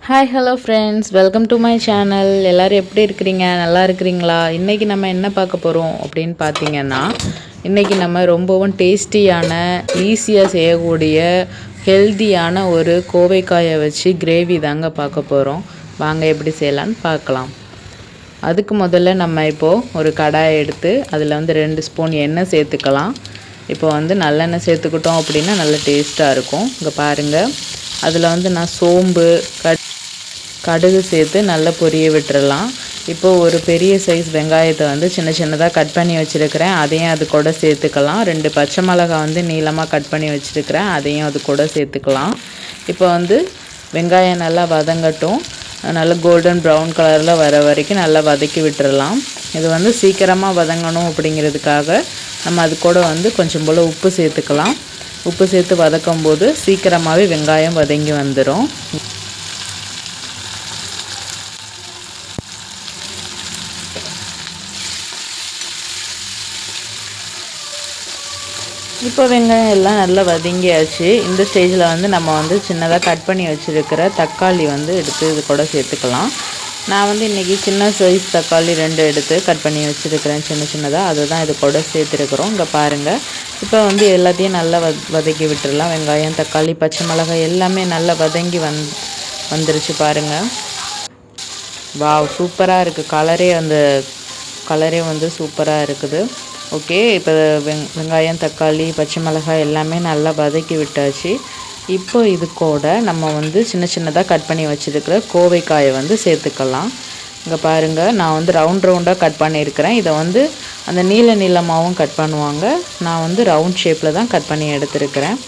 Hi hello friends, welcome to my channel. எல்லோரும் எப்படி இருக்கிறீங்க? நல்லா இருக்கிறீங்களா? இன்றைக்கி நம்ம என்ன பார்க்க போகிறோம் அப்படின்னு பார்த்தீங்கன்னா, இன்றைக்கி நம்ம ரொம்பவும் டேஸ்டியான, ஈஸியாக செய்யக்கூடிய, ஹெல்த்தியான ஒரு கோவைக்காயை வச்சு கிரேவி தாங்க பார்க்க போகிறோம். வாங்க எப்படி செய்யலான்னு பார்க்கலாம். அதுக்கு முதல்ல நம்ம இப்போது ஒரு கடாயை எடுத்து அதில் 2 ஸ்பூன் எண்ணெய் சேர்த்துக்கலாம். இப்போ நல்லெண்ணெய் சேர்த்துக்கிட்டோம் அப்படின்னா நல்ல டேஸ்ட்டாக இருக்கும். இங்கே பாருங்கள், அதில் நான் சோம்பு கடுகு சேர்த்து நல்லா பொரிய விட்டுறலாம். இப்போது ஒரு பெரிய சைஸ் வெங்காயத்தை சின்ன சின்னதாக கட் பண்ணி வச்சுருக்கிறேன், அதையும் அது கூட சேர்த்துக்கலாம். 2 பச்சை மிளகாய் நீளமாக கட் பண்ணி வச்சுருக்கிறேன், அதையும் அது கூட சேர்த்துக்கலாம். இப்போ வெங்காயம் நல்லா வதங்கட்டும். நல்லா கோல்டன் ப்ரௌன் கலரில் வர வரைக்கும் நல்லா வதக்கி விட்டுறலாம். இது சீக்கிரமாக வதங்கணும் அப்படிங்கிறதுக்காக நம்ம அது கூட கொஞ்சம் போல் உப்பு சேர்த்துக்கலாம். உப்பு சேர்த்து வதக்கும் போது சீக்கிரமாகவே வெங்காயம் வதங்கி வந்துடும். இப்போ வெங்காயம் எல்லாம் நல்லா வதங்கியாச்சு. இந்த ஸ்டேஜில் நம்ம சின்னதாக கட் பண்ணி வச்சுருக்கிற தக்காளி எடுத்து இது கூட சேர்த்துக்கலாம். நான் இன்றைக்கி சின்ன சைஸ் தக்காளி 2 எடுத்து கட் பண்ணி வச்சுருக்கிறேன் சின்ன சின்னதாக, அதை தான் இது கூட சேர்த்துருக்குறோம். இங்கே பாருங்கள், இப்போ எல்லாத்தையும் நல்லா வதக்கி விட்டுடலாம். வெங்காயம், தக்காளி, பச்சை மிளகாய் எல்லாமே நல்லா வதங்கி வந்துருச்சு பாருங்கள். வாவ், சூப்பராக இருக்குது. கலரே சூப்பராக இருக்குது. ஓகே, இப்போ வெங்காயம், தக்காளி, பச்சை மிளகாய் எல்லாமே நல்லா வதக்கி விட்டாச்சு. இப்போ இது கூட நம்ம சின்ன சின்னதாக கட் பண்ணி வச்சுருக்கிற கோவைக்காயை சேர்த்துக்கலாம். இங்கே பாருங்கள், நான் ரவுண்டாக கட் பண்ணியிருக்கிறேன். இதை அந்த நீளமாகவும் கட் பண்ணுவாங்க. நான் ரவுண்ட் ஷேப்பில் தான் கட் பண்ணி எடுத்துருக்கிறேன்.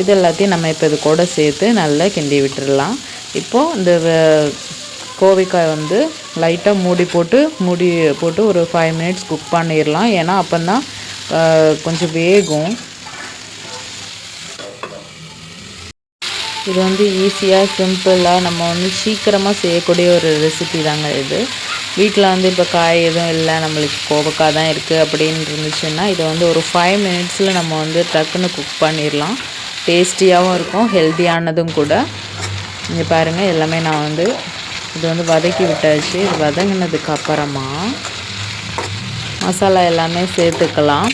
இது எல்லாத்தையும் நம்ம இப்போ இது கூட சேர்த்து நல்லா கிண்டி விட்டுடலாம். இப்போது இந்த கோவைக்காய் லைட்டாக மூடி போட்டு ஒரு 5 மினிட்ஸ் குக் பண்ணிடலாம். ஏன்னா அப்போ தான் கொஞ்சம் வேகும். இது ஈஸியாக, சிம்பிளாக, நம்ம சீக்கிரமாக செய்யக்கூடிய ஒரு ரெசிபி தாங்க இது. வீட்டில் இப்போ காய் எதுவும் இல்லை, நம்மளுக்கு கோவைக்காய் தான் இருக்குது அப்படின்னு இருந்துச்சுன்னா இது ஒரு 5 மினிட்ஸில் நம்ம டக்குன்னு குக் பண்ணிடலாம். டேஸ்டியாகவும் இருக்கும், ஹெல்த்தியானதும் கூட. இங்கே பாருங்கள், எல்லாமே நான் இது வதக்கி விட்டாச்சு. இது வதங்கினதுக்கு அப்புறமா மசாலா எல்லாமே சேர்த்துக்கலாம்.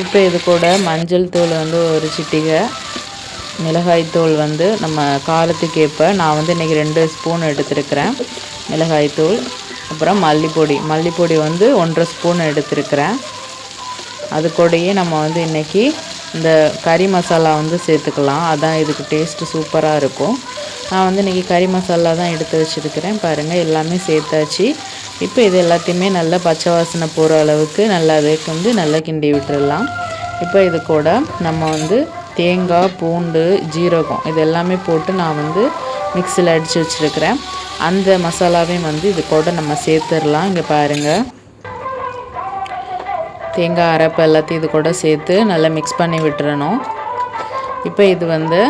இப்போ இது கூட மஞ்சள் தூள் ஒரு சிட்டிகை, மிளகாய்த்தூள் நம்ம காரத்துக்கு ஏற்ப நான் இன்றைக்கி 2 ஸ்பூன் எடுத்துருக்கிறேன் மிளகாய்த்தூள். அப்புறம் மல்லிப்பொடி 1.5 ஸ்பூன் எடுத்துருக்கிறேன். அது கூடயே நம்ம இன்றைக்கி இந்த கறி மசாலா சேர்த்துக்கலாம். அதான் இதுக்கு டேஸ்ட்டு சூப்பராக இருக்கும். நான் இன்றைக்கி கறி மசாலா தான் எடுத்து வச்சுருக்கிறேன். பாருங்கள், எல்லாமே சேர்த்தாச்சு. இப்போ இது எல்லாத்தையுமே நல்லா பச்சை வாசனை போகிற அளவுக்கு நல்லா அதுக்கு நல்லா கிண்டி விட்டுடலாம். இப்போ இது கூட நம்ம தேங்காய், பூண்டு, ஜீரகம் இது எல்லாமே போட்டு நான் மிக்ஸியில் அடித்து வச்சுருக்கிறேன். அந்த மசாலாவையும் இது கூட நம்ம சேர்த்துடலாம். இங்கே பாருங்கள், தேங்காய் அரைப்பு எல்லாத்தையும் இது கூட சேர்த்து நல்லா மிக்ஸ் பண்ணி விட்டுறணும். இப்போ இது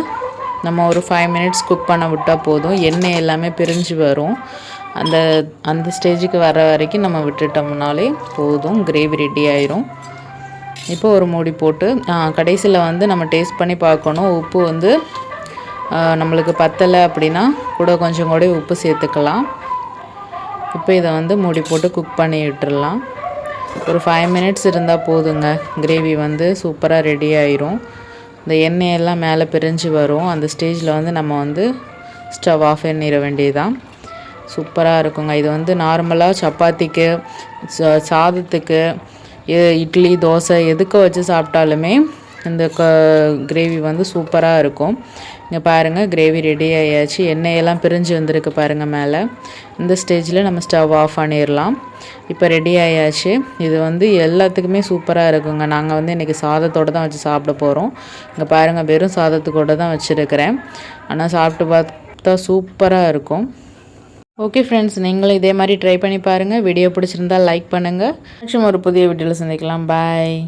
நம்ம ஒரு 5 மினிட்ஸ் குக் பண்ண விட்டால் போதும். எண்ணெய் எல்லாமே பிரிஞ்சு வரும். அந்த ஸ்டேஜுக்கு வர வரைக்கும் நம்ம விட்டுட்டோம்னாலே போதும், கிரேவி ரெடி ஆயிரும். இப்போ ஒரு மூடி போட்டு கடைசியில் நம்ம டேஸ்ட் பண்ணி பார்க்கணும். உப்பு நம்மளுக்கு பத்தலை அப்படின்னா கூட கொஞ்சம் கூட உப்பு சேர்த்துக்கலாம். இப்போ இதை மூடி போட்டு குக் பண்ணி விட்டுடலாம். ஒரு 5 மினிட்ஸ் இருந்தால் போதுங்க, கிரேவி சூப்பராக ரெடி ஆயிரும். இந்த எண்ணெயெல்லாம் மேலே பிரிஞ்சு வரும். அந்த ஸ்டேஜில் நம்ம ஸ்டவ் ஆஃப் பண்ணிட வேண்டியதுதான். சூப்பராக இருக்குங்க. இது நார்மலாக சப்பாத்திக்கு, சாதத்துக்கு, இட்லி, தோசை எதுக்கு வச்சு சாப்பிட்டாலுமே இந்த கிரேவி சூப்பராக இருக்கும். இங்கே பாருங்கள், கிரேவி ரெடி ஆகியாச்சு. எண்ணெயெல்லாம் பிரிஞ்சு வந்திருக்கு பாருங்கள் மேலே. இந்த ஸ்டேஜில் நம்ம ஸ்டவ் ஆஃப் பண்ணிடலாம். இப்போ ரெடி ஆகியாச்சு. இது எல்லாத்துக்குமே சூப்பராக இருக்குங்க. நாங்கள் இன்றைக்கி சாதத்தோடு தான் வச்சு சாப்பிட போகிறோம். இங்கே பாருங்கள், வெறும் சாதத்துக்கூட தான் வச்சுருக்கிறேன். ஆனால் சாப்பிட்டு பார்த்தா சூப்பராக இருக்கும். ஓகே ஃப்ரெண்ட்ஸ், நீங்களும் இதே மாதிரி ட்ரை பண்ணி பாருங்கள். வீடியோ பிடிச்சிருந்தால் லைக் பண்ணுங்கள். நெக்ஸ்ட் ஒரு புதிய வீடியோவில் சந்திக்கலாம். பாய்.